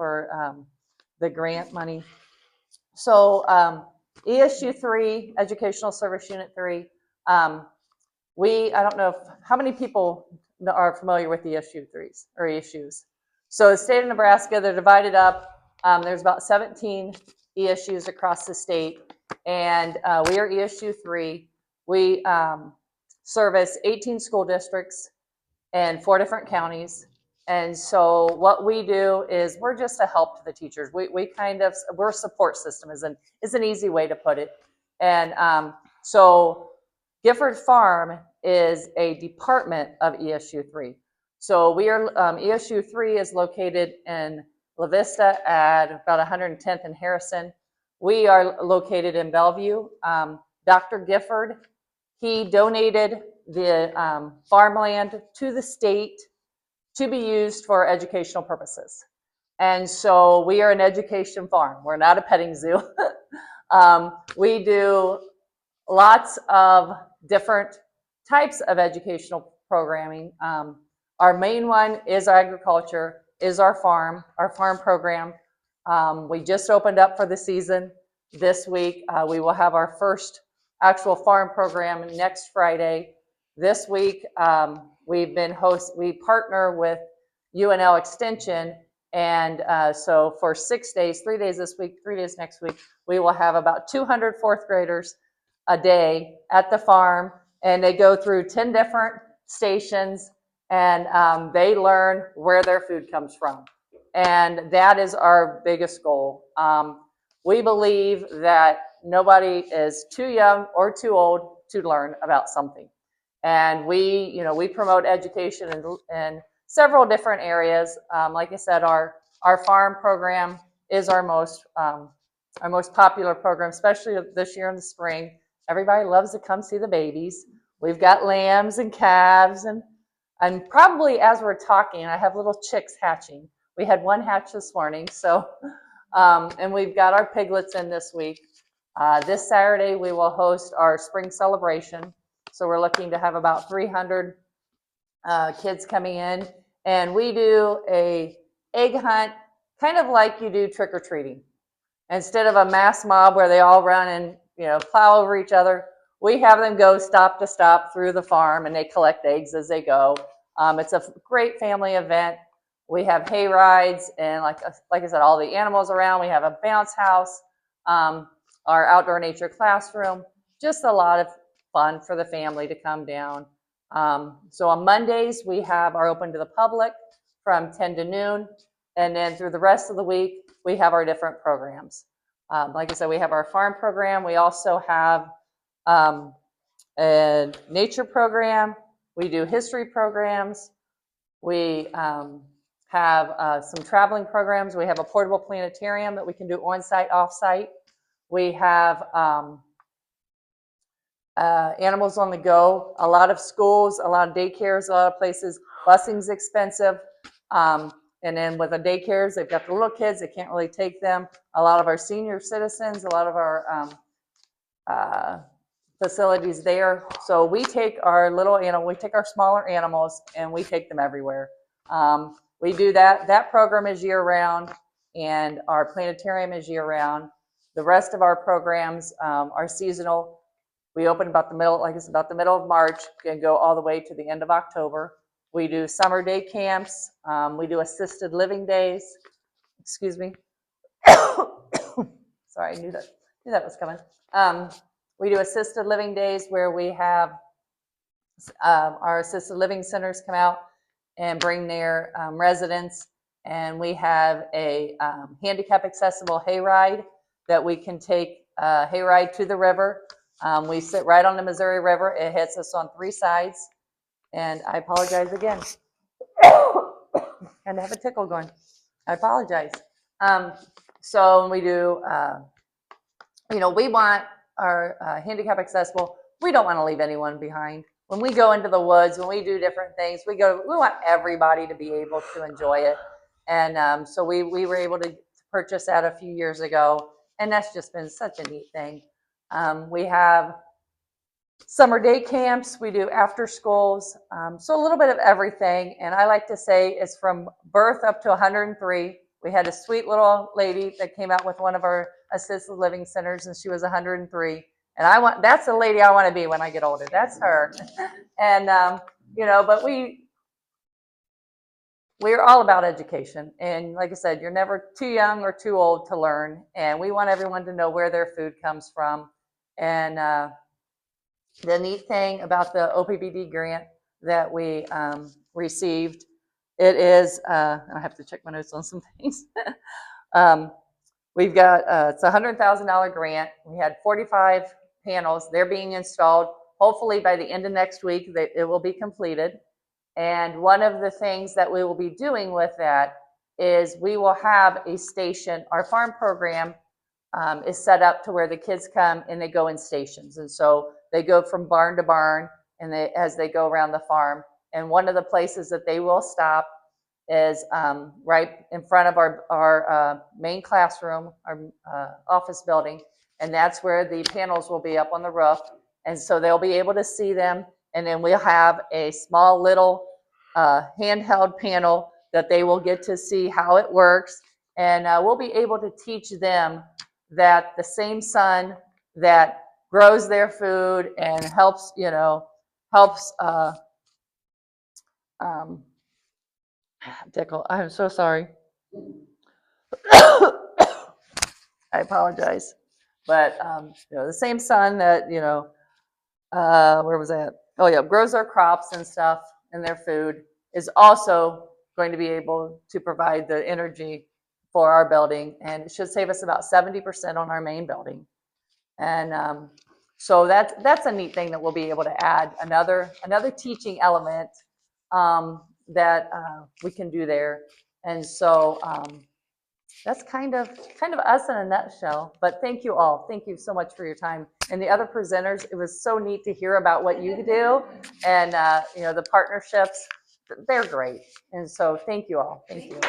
for the grant money. So ESU 3, Educational Service Unit 3, I don't know how many people are familiar with ESU 3s or ESUs. So the state of Nebraska, they're divided up. There's about 17 ESUs across the state, and we are ESU 3. We service 18 school districts and 4 different counties. And so what we do is we're just a help to the teachers. We're a support system is an easy way to put it. And so Gifford Farm is a department of ESU 3. So we are, ESU 3 is located in La Vista at about 110th and Harrison. We are located in Bellevue. Dr. Gifford, he donated the farmland to the state to be used for educational purposes. And so we are an education farm. We're not a petting zoo. We do lots of different types of educational programming. Our main one is agriculture, is our farm program. We just opened up for the season this week. We will have our first actual farm program next Friday. This week, we partner with UNL Extension, and so for 6 days, 3 days this week, 3 days next week, we will have about 200 fourth graders a day at the farm, and they go through 10 different stations, and they learn where their food comes from. And that is our biggest goal. We believe that nobody is too young or too old to learn about something. And we promote education in several different areas. Like I said, our farm program is our most popular program, especially this year in the spring. Everybody loves to come see the babies. We've got lambs and calves, and probably as we're talking, I have little chicks hatching. We had one hatch this morning, so and we've got our piglets in this week. This Saturday we will host our spring celebration. So we're looking to have about 300 kids coming in, and we do a egg hunt, kind of like you do trick-or-treating. Instead of a mass mob where they all run and plow over each other, we have them go stop to stop through the farm, and they collect eggs as they go. It's a great family event. We have hay rides, and like I said, all the animals around. We have a bounce house, our outdoor nature classroom, just a lot of fun for the family to come down. So on Mondays, we are open to the public from 10 to noon. And then through the rest of the week, we have our different programs. Like I said, we have our farm program. We also have a nature program. We do history programs. We have some traveling programs. We have a portable planetarium that we can do on-site, off-site. We have animals on the go, a lot of schools, a lot of daycares, a lot of places. Busing's expensive. And then with the daycares, they've got the little kids, they can't really take them. A lot of our senior citizens, a lot of our facilities there. So we take our we take our smaller animals and we take them everywhere. We do that. That program is year round, and our planetarium is year round. The rest of our programs are seasonal. We open about the middle of March and go all the way to the end of October. We do summer day camps. We do assisted living days. Excuse me. Sorry, I knew that was coming. We do assisted living days where we have our assisted living centers come out and bring their residents, and we have a handicap accessible hayride that we can take a hayride to the river. We sit right on the Missouri River. It hits us on 3 sides. And I apologize again. And I have a tickle going. I apologize. So we do, we want our handicap accessible. We don't want to leave anyone behind. When we go into the woods, when we do different things, we want everybody to be able to enjoy it. And so we were able to purchase that a few years ago. And that's just been such a neat thing. We have summer day camps, we do after schools, so a little bit of everything. And I like to say it's from birth up to 103. We had a sweet little lady that came out with one of our assisted living centers, and she was 103. And that's the lady I want to be when I get older. That's her. And, but we're all about education. And like I said, you're never too young or too old to learn. And we want everyone to know where their food comes from. And the neat thing about the OPBD grant that we received, it is, I have to check my notes on some things. We've got, it's a $100,000 grant. We had 45 panels. They're being installed. Hopefully by the end of next week, it will be completed. And one of the things that we will be doing with that is we will have a station. Our farm program is set up to where the kids come and they go in stations. And so they go from barn to barn and as they go around the farm. And one of the places that they will stop is right in front of our main classroom, our office building. And that's where the panels will be up on the roof. And so they'll be able to see them. And then we'll have a small little handheld panel that they will get to see how it works. And we'll be able to teach them that the same sun that grows their food and helps, Tickle, I'm so sorry. I apologize. But, the same sun that, where was that? Oh yeah, grows their crops and stuff and their food is also going to be able to provide the energy for our building. And it should save us about 70% on our main building. And so that's a neat thing that we'll be able to add another teaching element that we can do there. And so that's kind of us in a nutshell. But thank you all. Thank you so much for your time. And the other presenters, it was so neat to hear about what you do and the partnerships. They're great. And so thank you all. Thank you.